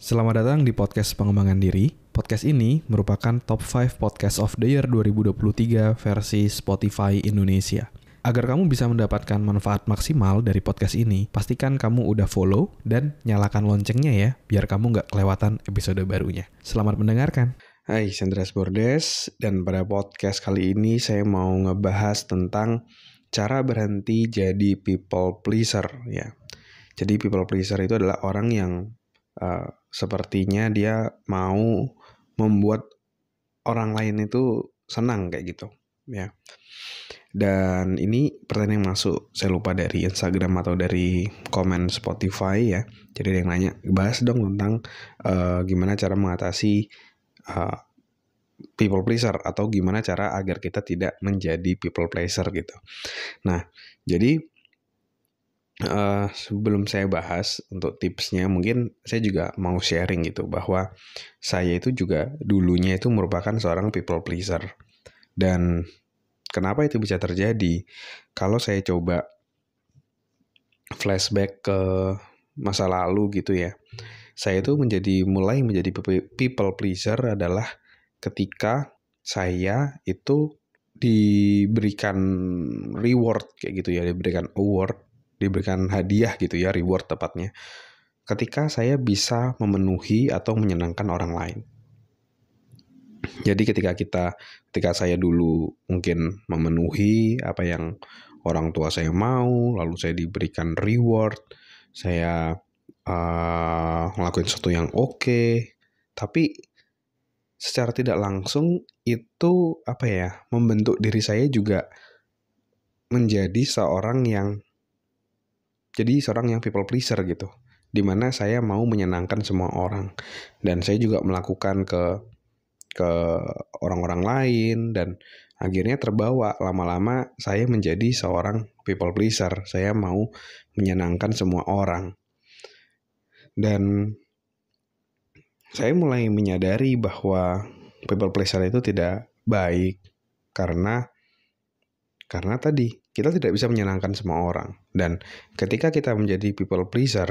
Selamat datang di podcast pengembangan diri. Podcast ini merupakan top 5 podcast of the year 2023 versi Spotify Indonesia. Agar kamu bisa mendapatkan manfaat maksimal dari podcast ini, pastikan kamu udah follow dan nyalakan loncengnya ya, biar kamu nggak kelewatan episode barunya. Selamat mendengarkan. Hai, Sandras Bordes, dan pada podcast kali ini saya mau ngebahas tentang cara berhenti jadi people pleaser ya. Jadi people pleaser itu adalah orang yang sepertinya dia mau membuat orang lain itu senang kayak gitu ya. Dan ini pertanyaan yang masuk, saya lupa dari Instagram atau dari komen Spotify ya. Jadi ada yang nanya, bahas dong tentang gimana cara mengatasi people pleaser atau gimana cara agar kita tidak menjadi people pleaser gitu. Nah, jadi sebelum saya bahas untuk tipsnya, mungkin saya juga mau sharing gitu bahwa saya itu juga dulunya itu merupakan seorang people pleaser. Dan kenapa itu bisa terjadi? Kalau saya coba flashback ke masa lalu gitu ya, saya itu mulai menjadi people pleaser adalah ketika saya itu diberikan reward kayak gitu ya, diberikan award, diberikan hadiah gitu ya, reward tepatnya, ketika saya bisa memenuhi atau menyenangkan orang lain. Jadi ketika saya dulu mungkin memenuhi apa yang orang tua saya mau, lalu saya diberikan reward, saya ngelakuin sesuatu yang oke, tapi secara tidak langsung itu membentuk diri saya juga menjadi seorang yang people pleaser gitu, dimana saya mau menyenangkan semua orang, dan saya juga melakukan ke orang-orang lain, dan akhirnya terbawa lama-lama saya menjadi seorang people pleaser. Saya mau menyenangkan semua orang, dan saya mulai menyadari bahwa people pleaser itu tidak baik karena tadi kita tidak bisa menyenangkan semua orang. Dan ketika kita menjadi people pleaser,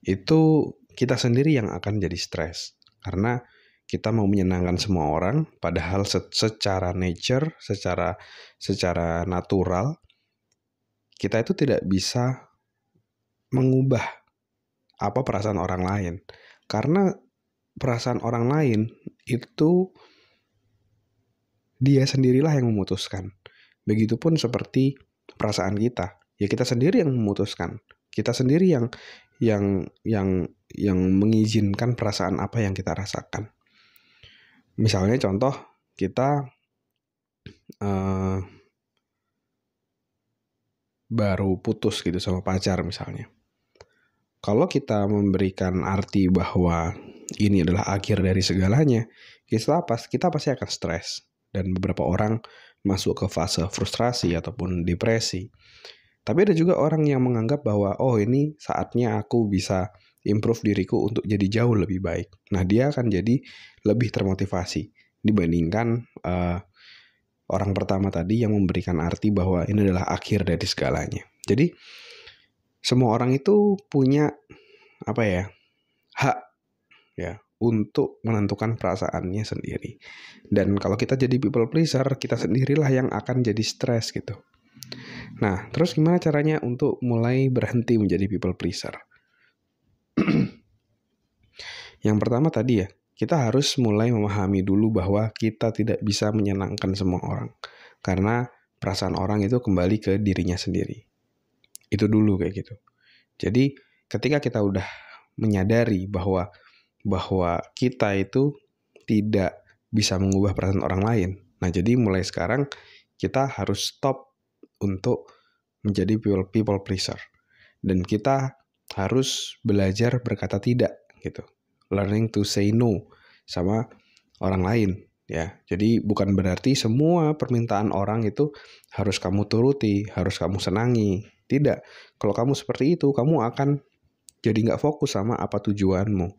itu kita sendiri yang akan jadi stres. Karena kita mau menyenangkan semua orang, padahal secara nature, secara natural, kita itu tidak bisa mengubah apa perasaan orang lain. Karena perasaan orang lain itu dia sendirilah yang memutuskan. Begitupun seperti perasaan kita. Ya kita sendiri yang memutuskan. Kita sendiri yang mengizinkan perasaan apa yang kita rasakan. Misalnya contoh, kita baru putus gitu sama pacar misalnya. Kalau kita memberikan arti bahwa ini adalah akhir dari segalanya, kita pasti akan stres. Dan beberapa orang masuk ke fase frustrasi ataupun depresi. Tapi ada juga orang yang menganggap bahwa ini saatnya aku bisa improve diriku untuk jadi jauh lebih baik. Nah, dia akan jadi lebih termotivasi dibandingkan orang pertama tadi yang memberikan arti bahwa ini adalah akhir dari segalanya. Jadi semua orang itu punya hak ya untuk menentukan perasaannya sendiri. Dan kalau kita jadi people pleaser, kita sendirilah yang akan jadi stres gitu. Nah, terus gimana caranya untuk mulai berhenti menjadi people pleaser? Yang pertama tadi ya, kita harus mulai memahami dulu bahwa kita tidak bisa menyenangkan semua orang. Karena perasaan orang itu kembali ke dirinya sendiri. Itu dulu kayak gitu. Jadi ketika kita udah menyadari bahwa kita itu tidak bisa mengubah perasaan orang lain. Nah, jadi mulai sekarang kita harus stop untuk menjadi people pleaser. Dan kita harus belajar berkata tidak gitu. Learning to say no sama orang lain ya. Jadi bukan berarti semua permintaan orang itu harus kamu turuti, harus kamu senangi. Tidak. Kalau kamu seperti itu, kamu akan jadi nggak fokus sama apa tujuanmu.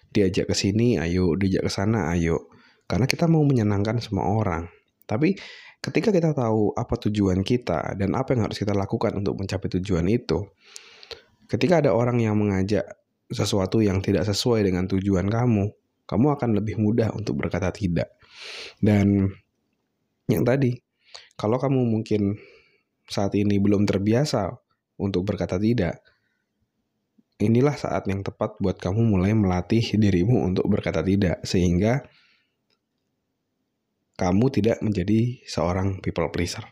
Diajak ke sini, ayo. Diajak ke sana, ayo. Karena kita mau menyenangkan semua orang. Tapi ketika kita tahu apa tujuan kita dan apa yang harus kita lakukan untuk mencapai tujuan itu, ketika ada orang yang mengajak sesuatu yang tidak sesuai dengan tujuan kamu, kamu akan lebih mudah untuk berkata tidak. Dan yang tadi, kalau kamu mungkin saat ini belum terbiasa untuk berkata tidak, inilah saat yang tepat buat kamu mulai melatih dirimu untuk berkata tidak, sehingga kamu tidak menjadi seorang people pleaser.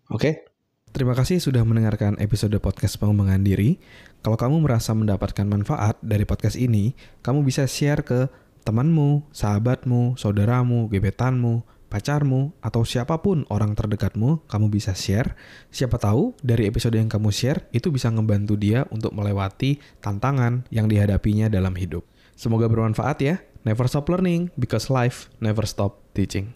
Oke? Terima kasih sudah mendengarkan episode podcast pengembangan diri. Kalau kamu merasa mendapatkan manfaat dari podcast ini, kamu bisa share ke temanmu, sahabatmu, saudaramu, gebetanmu, pacarmu, atau siapapun orang terdekatmu, kamu bisa share. Siapa tahu dari episode yang kamu share, itu bisa ngebantu dia untuk melewati tantangan yang dihadapinya dalam hidup. Semoga bermanfaat ya. Never stop learning, because life never stop teaching.